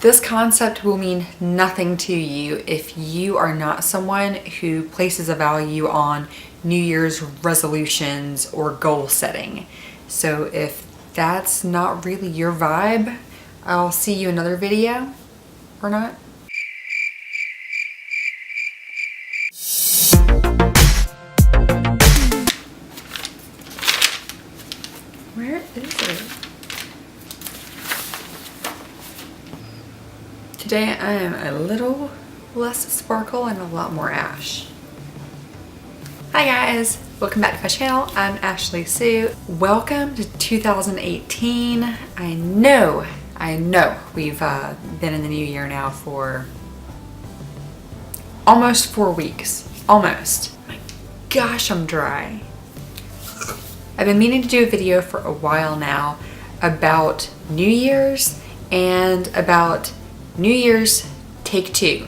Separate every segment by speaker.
Speaker 1: This concept will mean nothing to you if you are not someone who places a value on New Year's resolutions or goal setting. So if that's not really your vibe, I'll see you in another video, or not. Where is it? Today I am a little less sparkle and a lot more ash. Hi guys, welcome back to my channel. I'm Ashley Sue. Welcome to 2018. I know we've been in the new year now for almost 4 weeks. Almost. My gosh, I'm dry. I've been meaning to do a video for a while now about New Year's and about New Year's Take Two,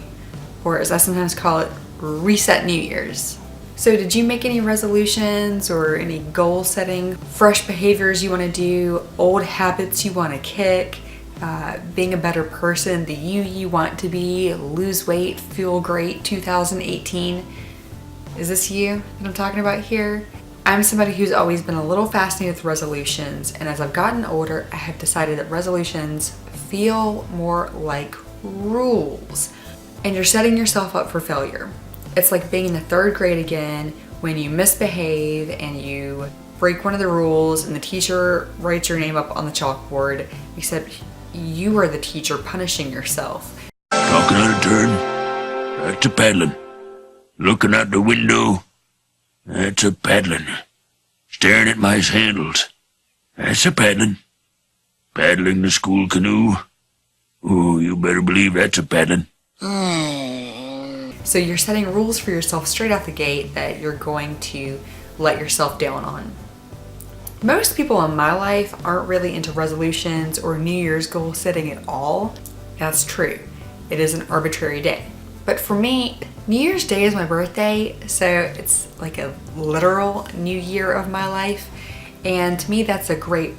Speaker 1: or as I sometimes call it, Reset New Year's. So did you make any resolutions or any goal setting, fresh behaviors you want to do, old habits you want to kick, being a better person, the you want to be, lose weight, feel great 2018? Is this you that I'm talking about here? I'm somebody who's always been a little fascinated with resolutions, and as I've gotten older, I have decided that resolutions feel more like rules, and you're setting yourself up for failure. It's like being in the 3rd grade again when you misbehave and you break one of the rules and the teacher writes your name up on the chalkboard, except you are the teacher punishing yourself.
Speaker 2: Talking out of turn, that's a paddling. Looking out the window, that's a paddling. Staring at my sandals, that's a paddling. Paddling the school canoe, oh, you better believe that's a paddling.
Speaker 1: So you're setting rules for yourself straight out the gate that you're going to let yourself down on. Most people in my life aren't really into resolutions or New Year's goal setting at all. That's true. It is an arbitrary day. But for me, New Year's Day is my birthday, so it's like a literal new year of my life. And to me, that's a great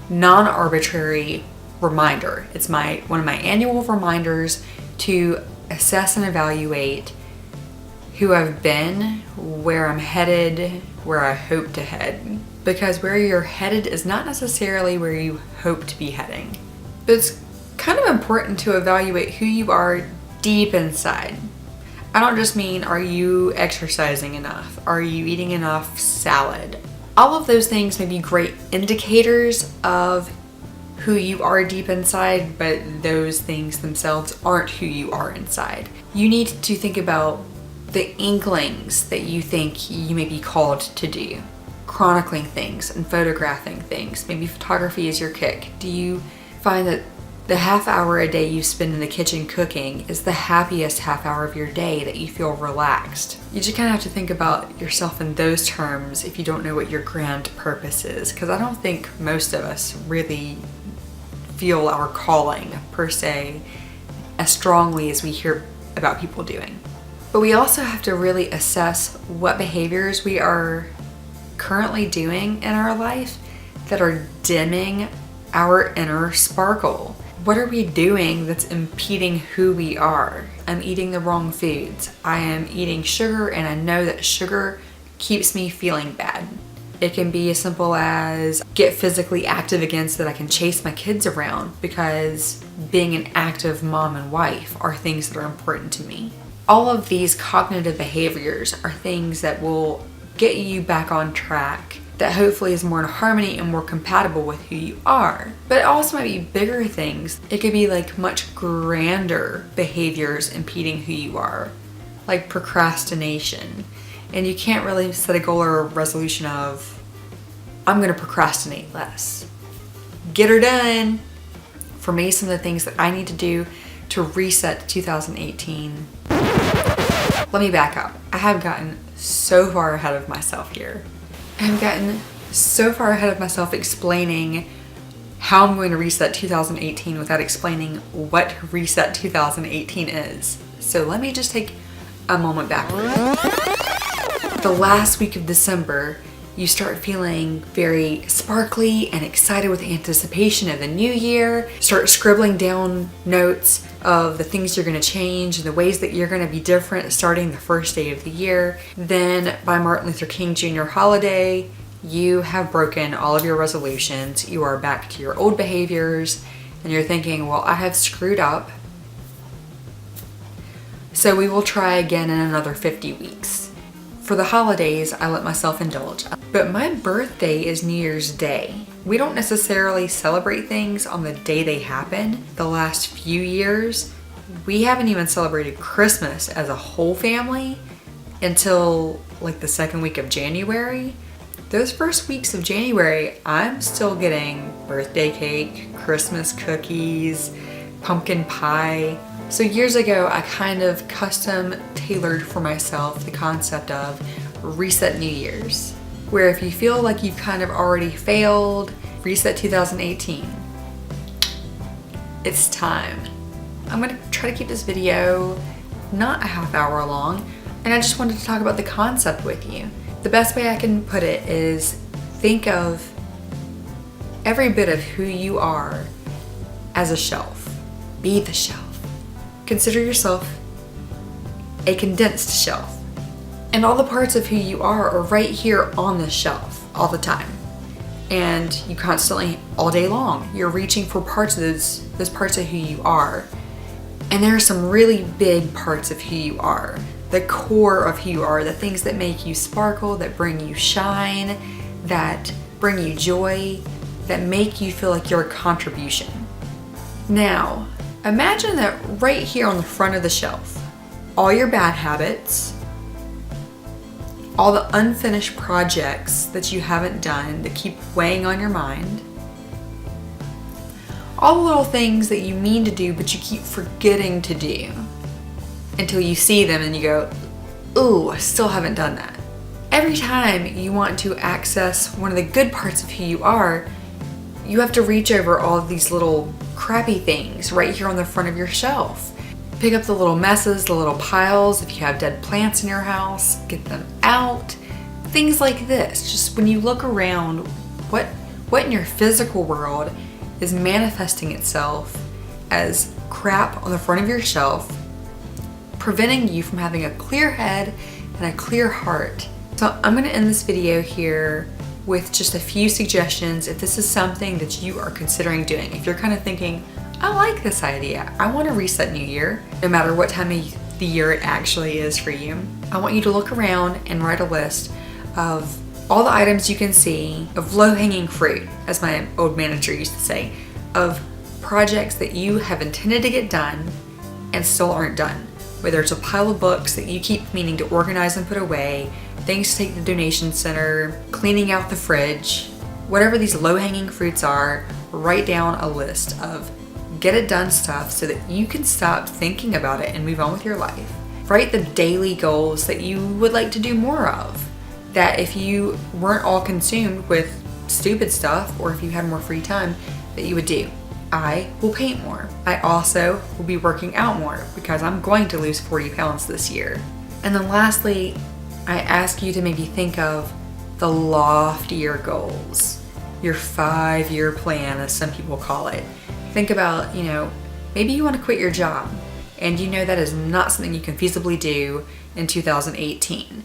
Speaker 1: non-arbitrary reminder. It's one of my annual reminders to assess and evaluate who I've been, where I'm headed, where I hope to head. Because where you're headed is not necessarily where you hope to be heading. But it's kind of important to evaluate who you are deep inside. I don't just mean, are you exercising enough? Are you eating enough salad? All of those things may be great indicators of who you are deep inside, but those things themselves aren't who you are inside. You need to think about the inklings that you think you may be called to do. Chronicling things and photographing things. Maybe photography is your kick. Do you find that the half hour a day you spend in the kitchen cooking is the happiest half hour of your day, that you feel relaxed? You just kind of have to think about yourself in those terms if you don't know what your grand purpose is, because I don't think most of us really feel our calling per se as strongly as we hear about people doing. But we also have to really assess what behaviors we are currently doing in our life that are dimming our inner sparkle. What are we doing that's impeding who we are? I'm eating the wrong foods. I am eating sugar, and I know that sugar keeps me feeling bad. It can be as simple as get physically active again so that I can chase my kids around, because being an active mom and wife are things that are important to me. All of these cognitive behaviors are things that will get you back on track, that hopefully is more in harmony and more compatible with who you are. But it also might be bigger things. It could be like much grander behaviors impeding who you are, like procrastination. And you can't really set a goal or a resolution of, I'm gonna procrastinate less. Get her done. For me, some of the things that I need to do to reset 2018. Let me back up. I have gotten so far ahead of myself here. I have gotten so far ahead of myself explaining how I'm going to reset 2018 without explaining what reset 2018 is. So let me just take a moment backward. The last week of December You start feeling very sparkly and excited with anticipation of the new year. Start scribbling down notes of the things you're going to change and the ways that you're going to be different starting the first day of the year. Then by Martin Luther King Jr. holiday, you have broken all of your resolutions. You are back to your old behaviors and you're thinking, well, I have screwed up, so we will try again in another 50 weeks. For the holidays, I let myself indulge. But my birthday is New Year's Day. We don't necessarily celebrate things on the day they happen. The last few years, we haven't even celebrated Christmas as a whole family until like the second week of January. Those first weeks of January, I'm still getting birthday cake, Christmas cookies, pumpkin pie. So years ago, I kind of custom tailored for myself the concept of reset New Year's, where if you feel like you've kind of already failed, reset 2018. It's time. I'm gonna try to keep this video not a half hour long, and I just wanted to talk about the concept with you. The best way I can put it is think of every bit of who you are as a shelf. Be the shelf. Consider yourself a condensed shelf. And all the parts of who you are right here on the shelf all the time. And you constantly, all day long, you're reaching for parts of those parts of who you are. And there are some really big parts of who you are. The core of who you are, the things that make you sparkle, that bring you shine, that bring you joy, that make you feel like you're a contribution. Now, imagine that right here on the front of the shelf, all your bad habits, all the unfinished projects that you haven't done that keep weighing on your mind, all the little things that you mean to do but you keep forgetting to do until you see them and you go, ooh, I still haven't done that. Every time you want to access one of the good parts of who you are, you have to reach over all of these little crappy things right here on the front of your shelf. Pick up the little messes, the little piles. If you have dead plants in your house, get them out. Things like this. Just when you look around, what in your physical world is manifesting itself as crap on the front of your shelf, preventing you from having a clear head and a clear heart. So I'm gonna end this video here with just a few suggestions if this is something that you are considering doing. If you're kind of thinking, I like this idea, I want to reset New Year, no matter what time of the year it actually is for you, I want you to look around and write a list of all the items you can see, of low-hanging fruit, as my old manager used to say, of projects that you have intended to get done and still aren't done. Whether it's a pile of books that you keep meaning to organize and put away, things to take to the donation center, cleaning out the fridge, whatever these low-hanging fruits are, write down a list of get it done stuff so that you can stop thinking about it and move on with your life. Write the daily goals that you would like to do more of, that if you weren't all consumed with stupid stuff or if you had more free time, that you would do. I will paint more. I also will be working out more because I'm going to lose 40 pounds this year. And then lastly, I ask you to maybe think of the loftier goals, your 5-year plan, as some people call it. Think about, maybe you want to quit your job and you know that is not something you can feasibly do in 2018.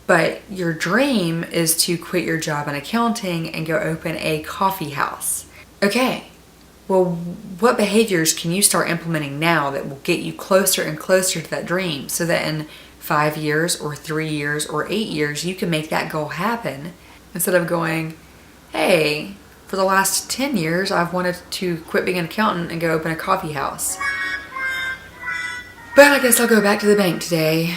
Speaker 1: But your dream is to quit your job in accounting and go open a coffee house. Okay, well, what behaviors can you start implementing now that will get you closer and closer to that dream so that in 5 years or 3 years or 8 years, you can make that goal happen instead of going, hey, for the last 10 years, I've wanted to quit being an accountant and go open a coffee house. But I guess I'll go back to the bank today.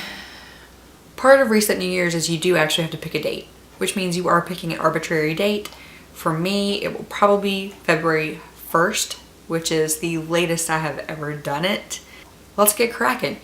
Speaker 1: Part of Reset New Year's is you do actually have to pick a date, which means you are picking an arbitrary date. For me, it will probably be February 1st, which is the latest I have ever done it. Let's get cracking.